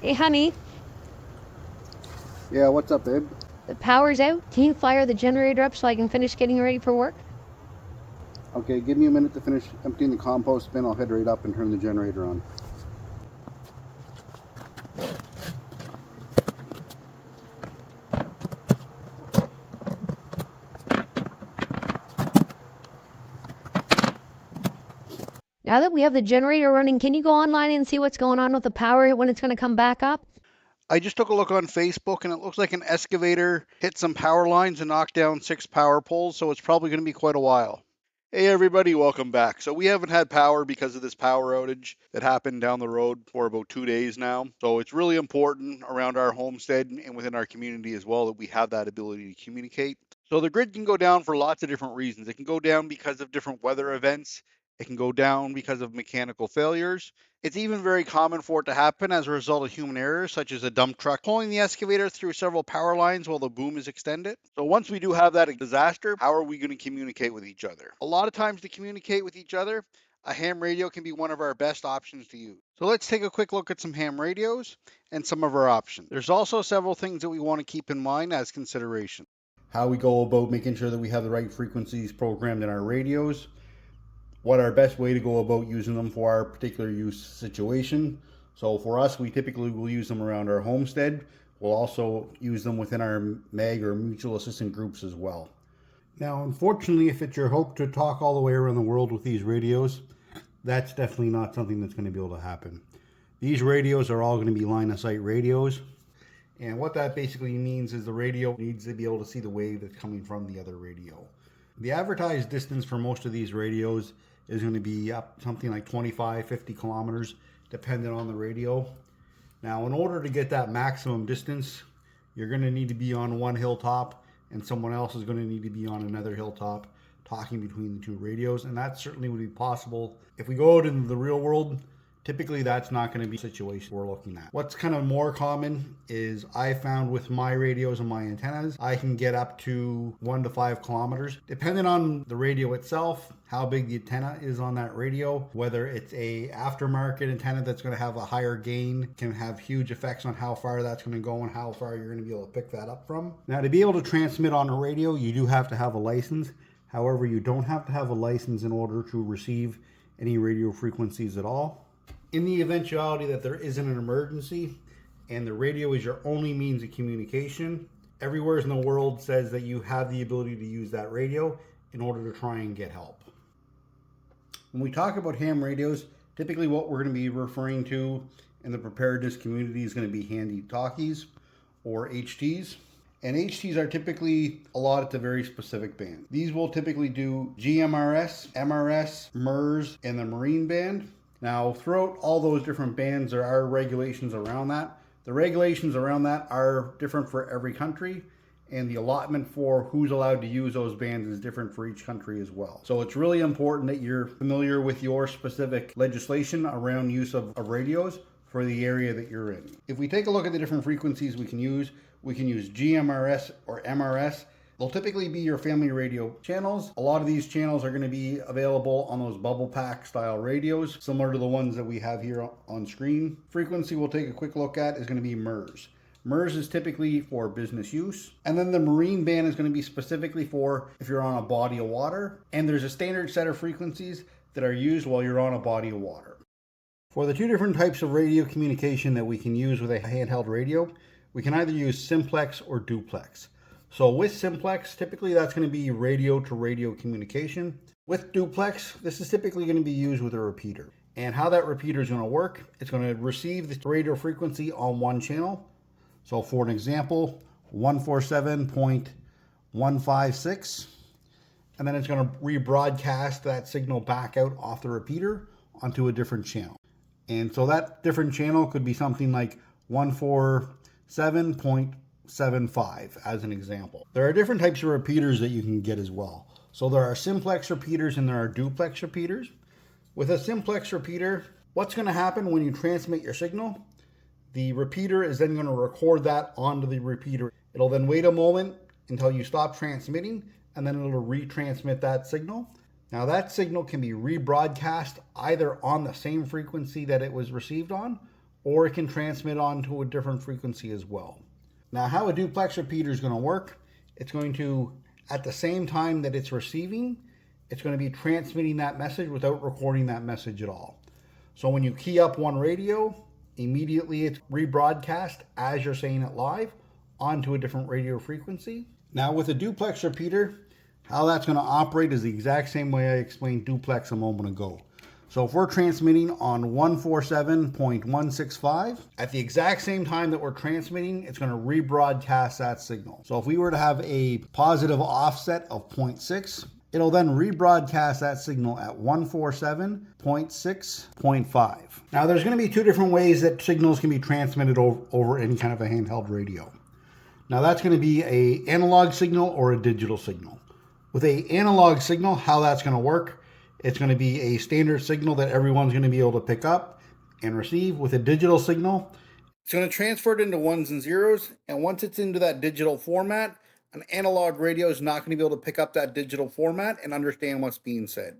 Hey, honey, Yeah, what's up, babe? the power's out. Can you fire the generator up so I can finish getting ready for work? Okay, give me a minute to finish emptying the compost bin. I'll head right up and turn the generator on. Now that we have the generator running, can you go online and see what's going on with the power when it's going to come back up? I just took a look on Facebook and it looks like an excavator hit some power lines and knocked down 6 power poles, so it's probably going to be quite a while. Hey everybody, welcome back. So we haven't had power because of this power outage that happened down the road for about 2 days now. So it's really important around our homestead and within our community as well that we have that ability to communicate. So the grid can go down for lots of different reasons. It can go down because of different weather events. It can go down because of mechanical failures. It's even very common for it to happen as a result of human errors, such as a dump truck pulling the excavator through several power lines while the boom is extended. So once we do have that disaster, how are we going to communicate with each other? A lot of times to communicate with each other, a ham radio can be one of our best options to use. So let's take a quick look at some ham radios and some of our options. There's also several things that we want to keep in mind as consideration. How we go about making sure that we have the right frequencies programmed in our radios, what our best way to go about using them for our particular use situation. So for us, we typically will use them around our homestead. We'll also use them within our MAG or mutual assistant groups as well. Now, unfortunately, if it's your hope to talk all the way around the world with these radios, that's definitely not something that's going to be able to happen. These radios are all going to be line of sight radios. And what that basically means is the radio needs to be able to see the wave that's coming from the other radio. The advertised distance for most of these radios is going to be up something like 25, 50 kilometers, depending on the radio. Now, in order to get that maximum distance, you're going to need to be on one hilltop and someone else is going to need to be on another hilltop talking between the two radios. And that certainly would be possible. If we go out into the real world, typically that's not going to be the situation we're looking at. What's kind of more common is I found with my radios and my antennas, I can get up to 1 to 5 kilometers, depending on the radio itself, how big the antenna is on that radio, whether it's a aftermarket antenna that's going to have a higher gain, can have huge effects on how far that's going to go and how far you're going to be able to pick that up from. Now, to be able to transmit on a radio, you do have to have a license. However, you don't have to have a license in order to receive any radio frequencies at all. In the eventuality that there isn't an emergency and the radio is your only means of communication, everywhere in the world says that you have the ability to use that radio in order to try and get help. When we talk about ham radios, typically what we're going to be referring to in the preparedness community is going to be handy talkies or HTs. And HTs are typically allotted to very specific bands. These will typically do GMRS, MRS, MERS, and the Marine band. Now, throughout all those different bands, there are regulations around that. The regulations around that are different for every country, and the allotment for who's allowed to use those bands is different for each country as well. So it's really important that you're familiar with your specific legislation around use of radios for the area that you're in. If we take a look at the different frequencies we can use GMRS or MRS. They'll typically be your family radio channels. A lot of these channels are going to be available on those bubble pack style radios, similar to the ones that we have here on screen. Frequency we'll take a quick look at is going to be MERS. MERS is typically for business use. And then the Marine band is going to be specifically for if you're on a body of water. And there's a standard set of frequencies that are used while you're on a body of water. For the two different types of radio communication that we can use with a handheld radio, we can either use simplex or duplex. So with simplex, typically that's going to be radio to radio communication. With duplex, this is typically going to be used with a repeater. And how that repeater is going to work, it's going to receive the radio frequency on one channel. So for an example, 147.156, and then it's going to rebroadcast that signal back out off the repeater onto a different channel. And so that different channel could be something like 147.75 as an example. There are different types of repeaters that you can get as well. So there are simplex repeaters and there are duplex repeaters. With a simplex repeater, what's going to happen when you transmit your signal? The repeater is then going to record that onto the repeater. It'll then wait a moment until you stop transmitting, and then it'll retransmit that signal. Now that signal can be rebroadcast either on the same frequency that it was received on, or it can transmit onto a different frequency as well. Now, how a duplex repeater is going to work, it's going to, at the same time that it's receiving, it's going to be transmitting that message without recording that message at all. So when you key up one radio, immediately it's rebroadcast as you're saying it live onto a different radio frequency. Now with a duplex repeater, how that's going to operate is the exact same way I explained duplex a moment ago. So if we're transmitting on 147.165, at the exact same time that we're transmitting, it's going to rebroadcast that signal. So if we were to have a positive offset of 0.6, it'll then rebroadcast that signal at 147.6.5. Now there's going to be two different ways that signals can be transmitted over any kind of a handheld radio. Now that's going to be an analog signal or a digital signal. With an analog signal, how that's going to work, it's going to be a standard signal that everyone's going to be able to pick up and receive. With a digital signal, it's going to transfer it into ones and zeros, and once it's into that digital format, an analog radio is not going to be able to pick up that digital format and understand what's being said.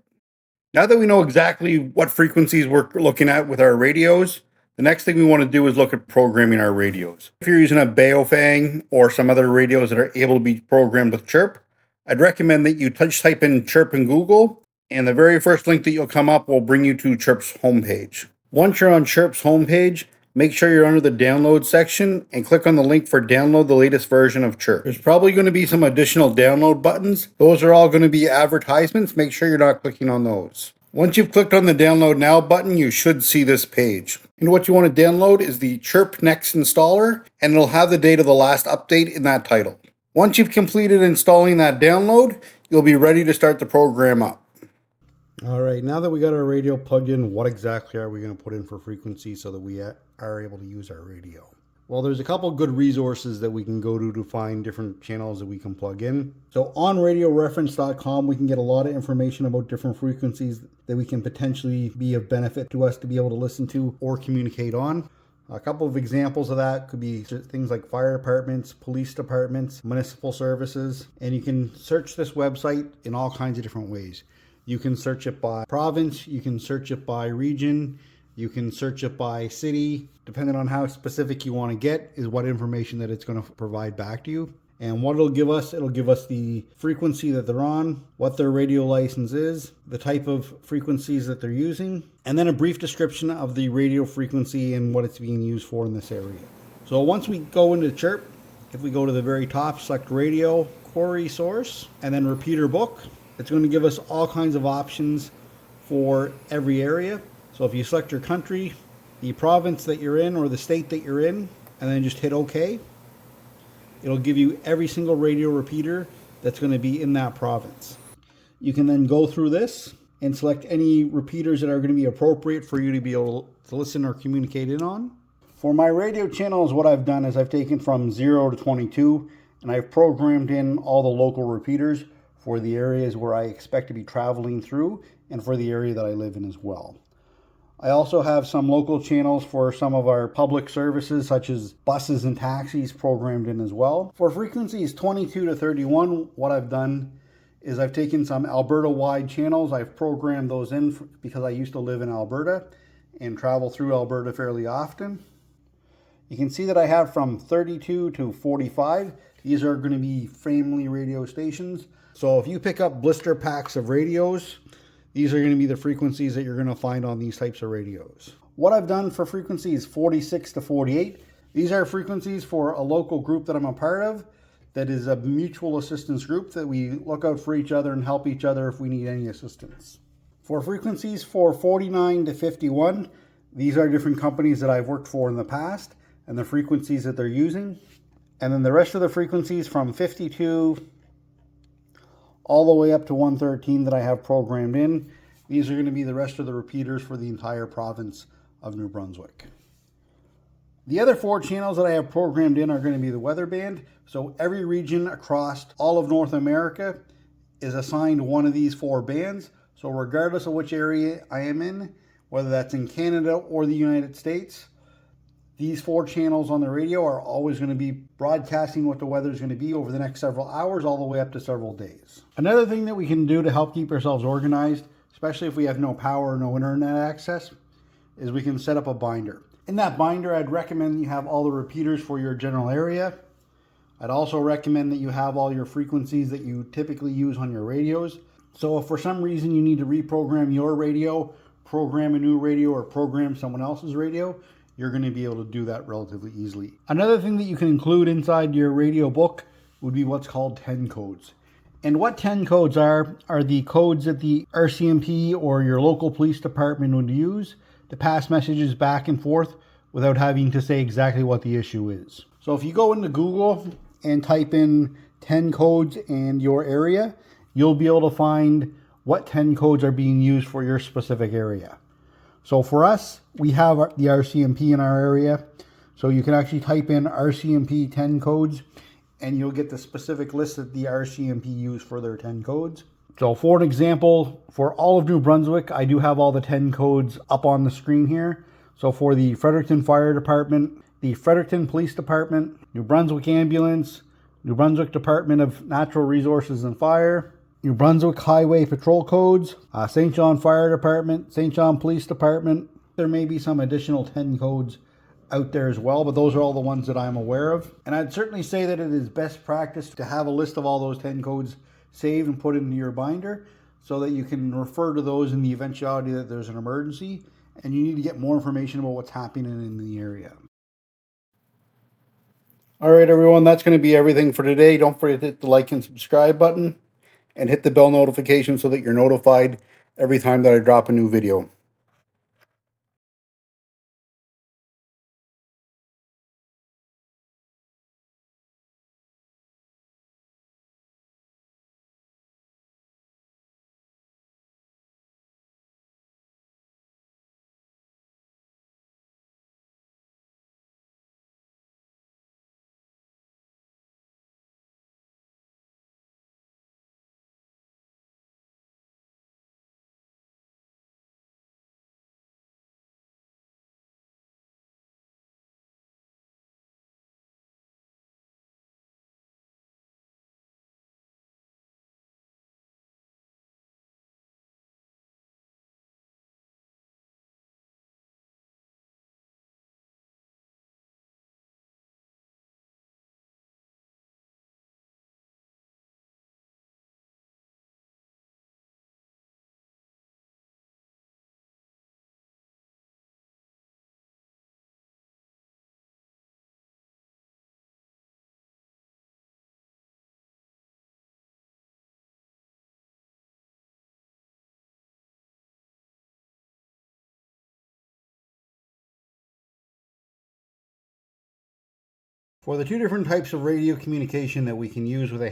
Now that we know exactly what frequencies we're looking at with our radios, the next thing we want to do is look at programming our radios. If you're using a Baofeng or some other radios that are able to be programmed with chirp, I'd recommend that you type in chirp in Google, and the very first link that you'll come up will bring you to Chirp's homepage. Once you're on Chirp's homepage, make sure you're under the download section and click on the link for download the latest version of Chirp. There's probably going to be some additional download buttons. Those are all going to be advertisements. Make sure you're not clicking on those. Once you've clicked on the download now button, you should see this page. And what you want to download is the Chirp Next installer, and it'll have the date of the last update in that title. Once you've completed installing that download, you'll be ready to start the program up. All right, now that we got our radio plugged in, what exactly are we going to put in for frequency so that we are able to use our radio? Well, there's a couple good resources that we can go to find different channels that we can plug in. So on radioreference.com, we can get a lot of information about different frequencies that we can potentially be of benefit to us to be able to listen to or communicate on. A couple of examples of that could be things like fire departments, police departments, municipal services, and you can search this website in all kinds of different ways. You can search it by province, you can search it by region, you can search it by city. Depending on how specific you want to get is what information that it's going to provide back to you. And what it'll give us the frequency that they're on, what their radio license is, the type of frequencies that they're using, and then a brief description of the radio frequency and what it's being used for in this area. So once we go into Chirp, if we go to the very top, select radio, query source, and then repeater book, it's going to give us all kinds of options for every area. So if you select your country, the province that you're in or the state that you're in, and then just hit OK, it'll give you every single radio repeater that's going to be in that province. You can then go through this and select any repeaters that are going to be appropriate for you to be able to listen or communicate in on. For my radio channels, what I've done is I've taken from 0 to 22, and I've programmed in all the local repeaters for the areas where I expect to be traveling through and for the area that I live in as well. I also have some local channels for some of our public services such as buses and taxis programmed in as well. For frequencies 22 to 31, what I've done is I've taken some Alberta-wide channels. I've programmed those in because I used to live in Alberta and travel through Alberta fairly often. You can see that I have from 32 to 45. These are going to be family radio stations. So if you pick up blister packs of radios, these are going to be the frequencies that you're going to find on these types of radios. What I've done for frequencies 46 to 48, these are frequencies for a local group that I'm a part of that is a mutual assistance group that we look out for each other and help each other if we need any assistance. For frequencies for 49 to 51, these are different companies that I've worked for in the past and the frequencies that they're using. And then the rest of the frequencies from 52 all the way up to 113 that I have programmed in. These are going to be the rest of the repeaters for the entire province of New Brunswick. The other 4 channels that I have programmed in are going to be the weather band. So every region across all of North America is assigned one of these 4 bands. So regardless of which area I am in, whether that's in Canada or the United States, these 4 channels on the radio are always going to be broadcasting what the weather is going to be over the next several hours, all the way up to several days. Another thing that we can do to help keep ourselves organized, especially if we have no power or no internet access, is we can set up a binder. In that binder, I'd recommend you have all the repeaters for your general area. I'd also recommend that you have all your frequencies that you typically use on your radios. So if for some reason you need to reprogram your radio, program a new radio, or program someone else's radio, you're going to be able to do that relatively easily. Another thing that you can include inside your radio book would be what's called 10 codes. And what 10 codes are the codes that the RCMP or your local police department would use to pass messages back and forth without having to say exactly what the issue is. So if you go into Google and type in 10 codes and your area, you'll be able to find what 10 codes are being used for your specific area. So for us, we have the RCMP in our area. So you can actually type in RCMP 10 codes and you'll get the specific list that the RCMP use for their 10 codes. So for an example, for all of New Brunswick, I do have all the 10 codes up on the screen here. So for the Fredericton Fire Department, the Fredericton Police Department, New Brunswick Ambulance, New Brunswick Department of Natural Resources and Fire, New Brunswick Highway Patrol Codes, St. John Fire Department, St. John Police Department. There may be some additional 10 codes out there as well, but those are all the ones that I'm aware of. And I'd certainly say that it is best practice to have a list of all those 10 codes saved and put into your binder so that you can refer to those in the eventuality that there's an emergency and you need to get more information about what's happening in the area. All right, everyone, that's going to be everything for today. Don't forget to hit the like and subscribe button and hit the bell notification so that you're notified every time that I drop a new video. For the two different types of radio communication that we can use with a